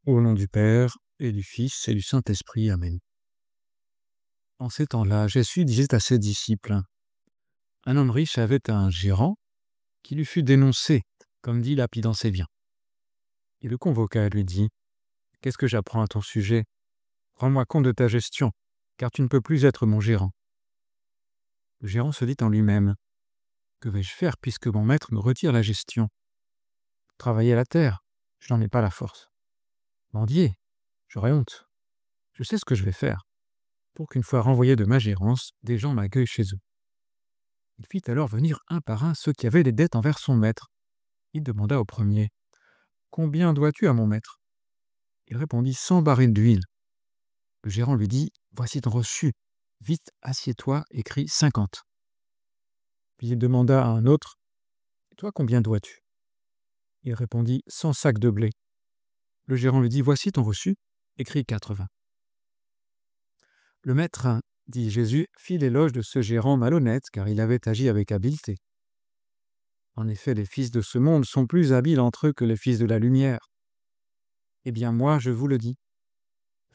Au nom du Père, et du Fils, et du Saint-Esprit. Amen. En ces temps-là, Jésus disait à ses disciples, un homme riche avait un gérant qui lui fut dénoncé, comme dit lapidant ses biens. Il le convoqua et lui dit, « Qu'est-ce que j'apprends à ton sujet? Rends-moi compte de ta gestion, car tu ne peux plus être mon gérant. » Le gérant se dit en lui-même, « Que vais-je faire puisque mon maître me retire la gestion? Travailler à la terre, je n'en ai pas la force. Mendier, j'aurais honte. Je sais ce que je vais faire, pour qu'une fois renvoyé de ma gérance, des gens m'accueillent chez eux. » Il fit alors venir un par un ceux qui avaient des dettes envers son maître. Il demanda au premier, « Combien dois-tu à mon maître ?» Il répondit, « 100 barils d'huile. » Le gérant lui dit, « Voici ton reçu. Vite, assieds-toi, écris 50. » Puis il demanda à un autre, « Et toi, combien dois-tu » Il répondit, « 100 sacs de blé. » Le gérant lui dit, « Voici ton reçu, écris 80. » Le maître, dit Jésus, fit l'éloge de ce gérant malhonnête, car il avait agi avec habileté. En effet, les fils de ce monde sont plus habiles entre eux que les fils de la lumière. Eh bien moi, je vous le dis,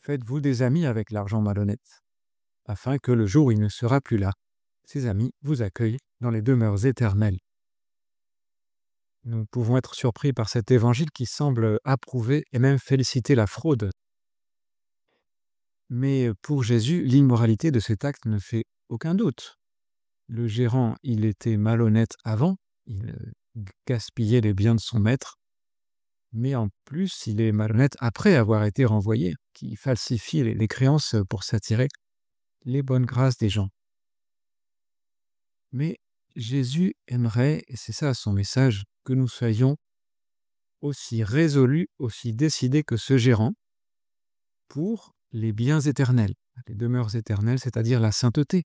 faites-vous des amis avec l'argent malhonnête, afin que le jour où il ne sera plus là, ces amis vous accueillent dans les demeures éternelles. Nous pouvons être surpris par cet évangile qui semble approuver et même féliciter la fraude. Mais pour Jésus, l'immoralité de cet acte ne fait aucun doute. Le gérant, il était malhonnête avant, il gaspillait les biens de son maître, mais en plus, il est malhonnête après avoir été renvoyé, qui falsifie les créances pour s'attirer les bonnes grâces des gens. Mais Jésus aimerait, et c'est ça son message, que nous soyons aussi résolus, aussi décidés que ce gérant pour les biens éternels, les demeures éternelles, c'est-à-dire la sainteté.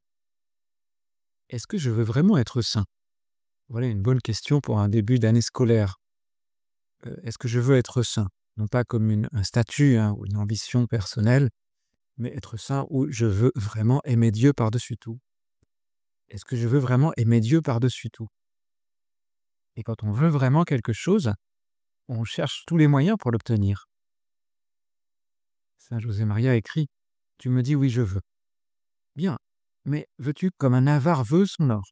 Est-ce que je veux vraiment être saint? Voilà une bonne question pour un début d'année scolaire. Est-ce que je veux être saint? Non pas comme un statut ou une ambition personnelle, mais être saint où je veux vraiment aimer Dieu par-dessus tout. Est-ce que je veux vraiment aimer Dieu par-dessus tout? Et quand on veut vraiment quelque chose, on cherche tous les moyens pour l'obtenir. Saint José Maria écrit, « Tu me dis oui, je veux. » Bien, mais veux-tu comme un avare veut son or,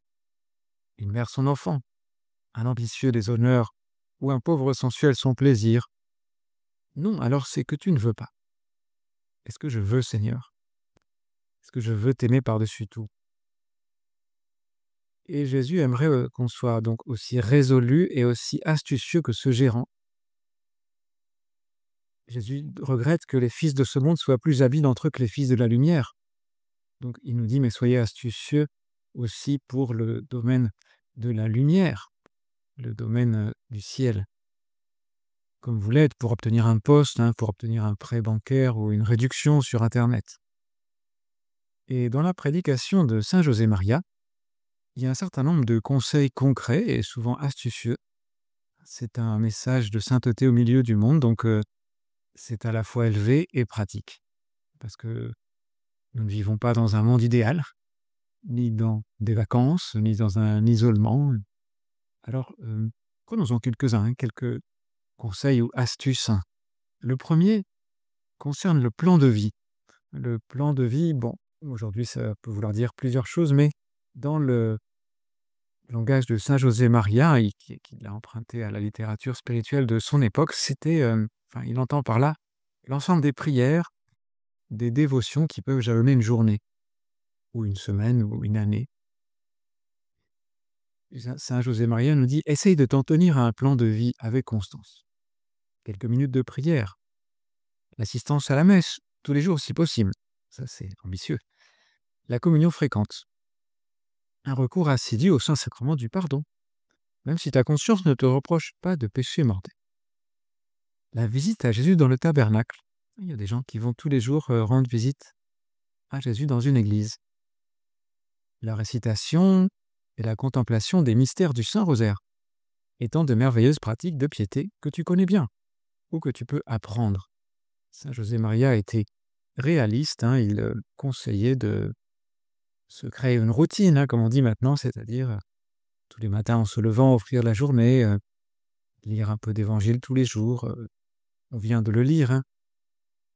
une mère son enfant, un ambitieux des honneurs, ou un pauvre sensuel son plaisir? Non, alors c'est que tu ne veux pas. Est-ce que je veux, Seigneur? Est-ce que je veux t'aimer par-dessus tout? Et Jésus aimerait qu'on soit donc aussi résolu et aussi astucieux que ce gérant. Jésus regrette que les fils de ce monde soient plus habiles entre eux que les fils de la lumière. Donc il nous dit, mais soyez astucieux aussi pour le domaine de la lumière, le domaine du ciel. Comme vous l'êtes pour obtenir un poste, pour obtenir un prêt bancaire ou une réduction sur Internet. Et dans la prédication de Saint José Maria, il y a un certain nombre de conseils concrets et souvent astucieux. C'est un message de sainteté au milieu du monde, donc c'est à la fois élevé et pratique. Parce que nous ne vivons pas dans un monde idéal, ni dans des vacances, ni dans un isolement. Alors, prenons-en quelques-uns, quelques conseils ou astuces. Le premier concerne le plan de vie. Le plan de vie, bon, aujourd'hui ça peut vouloir dire plusieurs choses, mais dans le langage de Saint José Maria, qui l'a emprunté à la littérature spirituelle de son époque, c'était, il entend par là l'ensemble des prières, des dévotions qui peuvent jalonner une journée, ou une semaine, ou une année. Saint José Maria nous dit, essaye de t'en tenir à un plan de vie avec constance. Quelques minutes de prière, l'assistance à la messe, tous les jours si possible, ça c'est ambitieux. La communion fréquente, un recours assidu au Saint-Sacrement du pardon, même si ta conscience ne te reproche pas de péché mortel. La visite à Jésus dans le tabernacle. Il y a des gens qui vont tous les jours rendre visite à Jésus dans une église. La récitation et la contemplation des mystères du Saint-Rosaire, étant de merveilleuses pratiques de piété que tu connais bien, ou que tu peux apprendre. Saint José Maria était réaliste, il conseillait de se créer une routine, comme on dit maintenant, c'est-à-dire tous les matins en se levant, offrir la journée, lire un peu d'évangile tous les jours. On vient de le lire,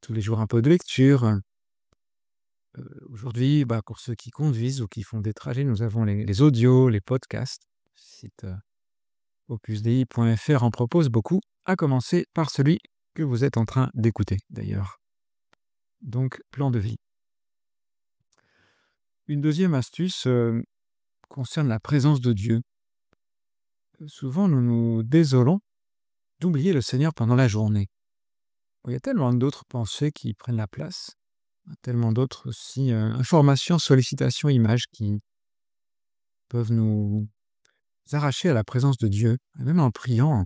tous les jours un peu de lecture. Aujourd'hui, pour ceux qui conduisent ou qui font des trajets, nous avons les audios, les podcasts. Le site, opusdei.fr en propose beaucoup, à commencer par celui que vous êtes en train d'écouter d'ailleurs. Donc, plan de vie. Une deuxième astuce, concerne la présence de Dieu. Souvent, nous nous désolons d'oublier le Seigneur pendant la journée. Il y a tellement d'autres pensées qui prennent la place, tellement d'autres aussi, informations, sollicitations, images qui peuvent nous arracher à la présence de Dieu. Et même en priant,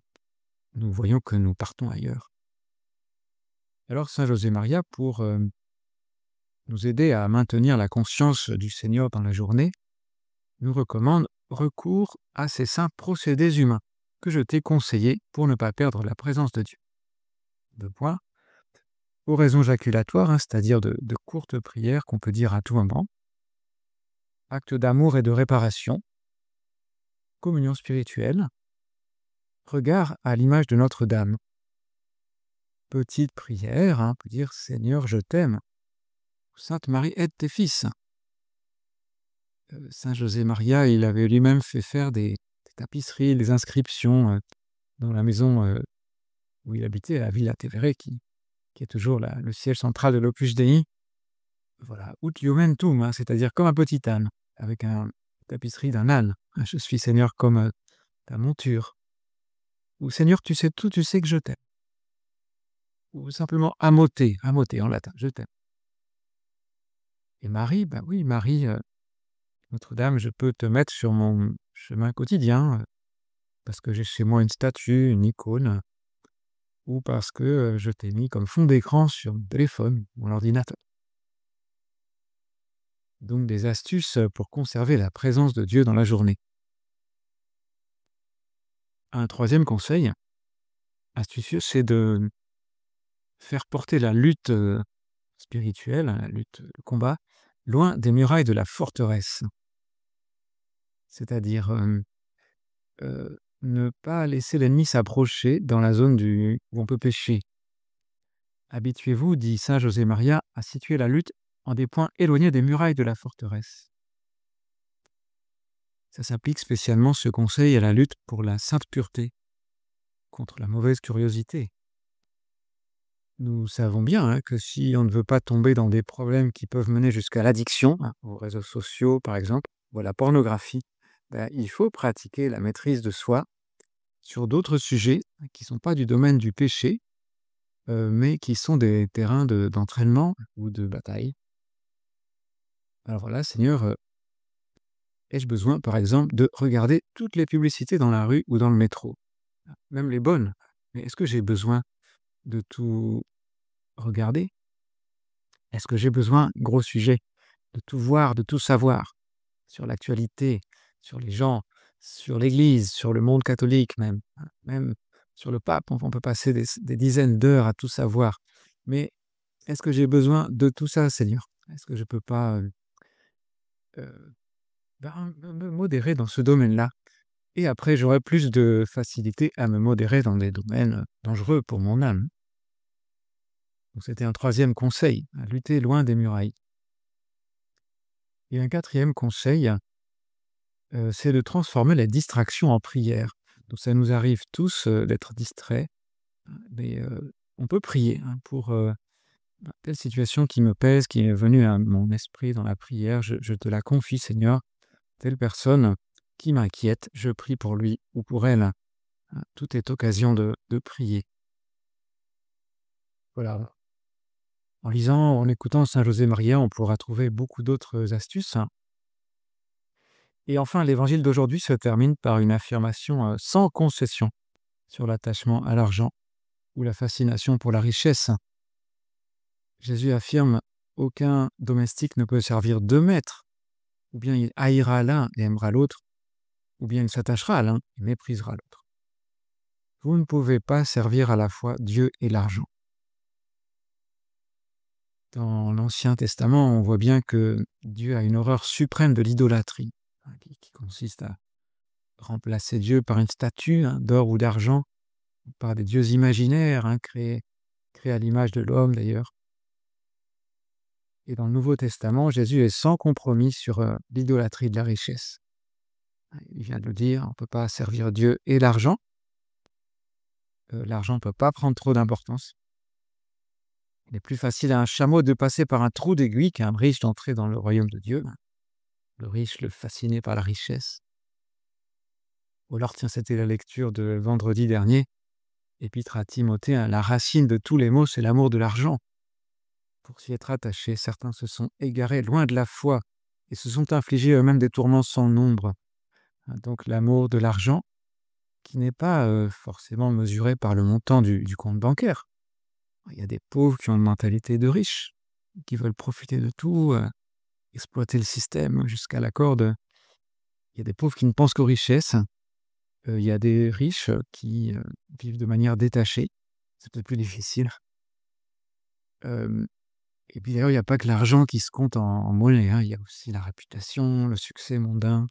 nous voyons que nous partons ailleurs. Alors saint José Maria, pour nous aider à maintenir la conscience du Seigneur dans la journée, nous recommande recours à ces saints procédés humains que je t'ai conseillés pour ne pas perdre la présence de Dieu. 2 points. Oraison jaculatoire, c'est-à-dire de courtes prières qu'on peut dire à tout moment. Acte d'amour et de réparation. Communion spirituelle. Regard à l'image de Notre-Dame. Petite prière, on peut dire « Seigneur, je t'aime ». Sainte Marie, aide tes fils. Saint José Maria, il avait lui-même fait faire des tapisseries, des inscriptions dans la maison où il habitait, à Villa Tevere, qui est toujours le siège central de l'Opus Dei. Voilà, ut iumentum, c'est-à-dire comme un petit âne, avec une tapisserie d'un âne. Je suis Seigneur comme ta monture. Ou Seigneur, tu sais tout, tu sais que je t'aime. Ou simplement amote en latin, je t'aime. Et Marie, oui, Marie, Notre-Dame, je peux te mettre sur mon chemin quotidien, parce que j'ai chez moi une statue, une icône, ou parce que je t'ai mis comme fond d'écran sur mon téléphone, mon ordinateur. Donc des astuces pour conserver la présence de Dieu dans la journée. Un troisième conseil astucieux, c'est de faire porter la lutte spirituelle, la lutte, le combat, loin des murailles de la forteresse. C'est-à-dire ne pas laisser l'ennemi s'approcher dans la zone où on peut pécher. Habituez-vous, dit saint José Maria, à situer la lutte en des points éloignés des murailles de la forteresse. Ça s'applique spécialement, ce conseil, à la lutte pour la sainte pureté, contre la mauvaise curiosité. Nous savons bien que si on ne veut pas tomber dans des problèmes qui peuvent mener jusqu'à l'addiction, aux réseaux sociaux par exemple, ou à la pornographie, il faut pratiquer la maîtrise de soi sur d'autres sujets qui ne sont pas du domaine du péché, mais qui sont des terrains d'entraînement ou de bataille. Alors là, Seigneur, ai-je besoin, par exemple, de regarder toutes les publicités dans la rue ou dans le métro? Même les bonnes. Mais est-ce que j'ai besoin de tout regarder? Est-ce que j'ai besoin, gros sujet, de tout voir, de tout savoir sur l'actualité, sur les gens, sur l'Église, sur le monde catholique même, même sur le pape? On peut passer des dizaines d'heures à tout savoir. Mais est-ce que j'ai besoin de tout ça, Seigneur? Est-ce que je peux pas me modérer dans ce domaine-là? Et après, j'aurai plus de facilité à me modérer dans des domaines dangereux pour mon âme. Donc c'était un troisième conseil, à lutter loin des murailles. Et un quatrième conseil, c'est de transformer les distractions en prières. Donc ça nous arrive tous d'être distraits, mais on peut prier pour telle situation qui me pèse, qui est venue à mon esprit dans la prière. Je te la confie, Seigneur. Telle personne qui m'inquiète, je prie pour lui ou pour elle. Tout est occasion de prier. Voilà. En lisant, en écoutant saint José Maria, on pourra trouver beaucoup d'autres astuces. Et enfin, l'évangile d'aujourd'hui se termine par une affirmation sans concession sur l'attachement à l'argent ou la fascination pour la richesse. Jésus affirme: aucun domestique ne peut servir 2 maîtres. Ou bien il haïra l'un et aimera l'autre, ou bien il s'attachera à l'un et méprisera l'autre. Vous ne pouvez pas servir à la fois Dieu et l'argent. Dans l'Ancien Testament, on voit bien que Dieu a une horreur suprême de l'idolâtrie, qui consiste à remplacer Dieu par une statue d'or ou d'argent, par des dieux imaginaires, créés à l'image de l'homme d'ailleurs. Et dans le Nouveau Testament, Jésus est sans compromis sur l'idolâtrie de la richesse. Il vient de le dire, on ne peut pas servir Dieu et l'argent. L'argent ne peut pas prendre trop d'importance. Il est plus facile à un chameau de passer par un trou d'aiguille qu'à un riche d'entrer dans le royaume de Dieu. Le riche, le fasciné par la richesse. Ou alors, tiens, c'était la lecture de vendredi dernier, Épître à Timothée, la racine de tous les maux, c'est l'amour de l'argent. Pour s'y être attachés, certains se sont égarés loin de la foi et se sont infligés eux-mêmes des tourments sans nombre. Donc l'amour de l'argent, qui n'est pas forcément mesuré par le montant du compte bancaire. Il y a des pauvres qui ont une mentalité de riches, qui veulent profiter de tout, exploiter le système jusqu'à la corde. Il y a des pauvres qui ne pensent qu'aux richesses. Il y a des riches qui vivent de manière détachée. C'est peut-être plus difficile. Et puis d'ailleurs, il n'y a pas que l'argent qui se compte en monnaie, hein. Il y a aussi la réputation, le succès mondain,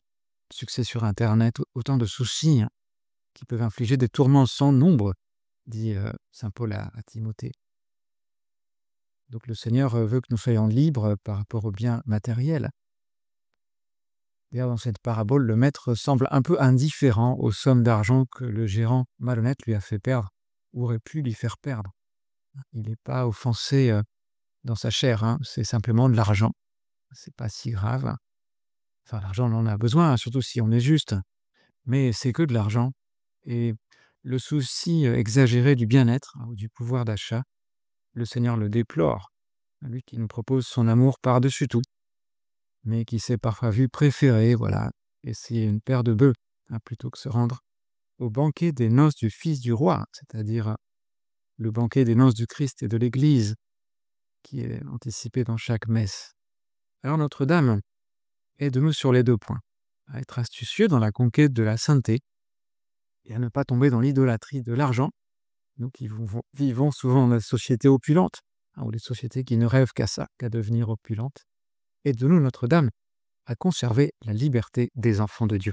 le succès sur internet, autant de soucis, hein, qui peuvent infliger des tourments sans nombre, dit saint Paul à Timothée. Donc le Seigneur veut que nous soyons libres par rapport aux biens matériels. D'ailleurs, dans cette parabole, le maître semble un peu indifférent aux sommes d'argent que le gérant malhonnête lui a fait perdre, ou aurait pu lui faire perdre. Il n'est pas offensé dans sa chair, hein, c'est simplement de l'argent. C'est pas si grave. Enfin, l'argent, on en a besoin, surtout si on est juste, mais c'est que de l'argent. Et le souci exagéré du bien-être, ou du pouvoir d'achat, le Seigneur le déplore, lui qui nous propose son amour par-dessus tout, mais qui s'est parfois vu préférer, voilà, essayer une paire de bœufs, hein, plutôt que se rendre au banquet des noces du Fils du roi, c'est-à-dire le banquet des noces du Christ et de l'Église, qui est anticipé dans chaque messe. Alors Notre-Dame aide-nous sur les deux points, à être astucieux dans la conquête de la sainteté et à ne pas tomber dans l'idolâtrie de l'argent, nous qui vivons souvent dans des sociétés opulentes, hein, ou des sociétés qui ne rêvent qu'à ça, qu'à devenir opulentes. Aide-nous, Notre-Dame, à conserver la liberté des enfants de Dieu.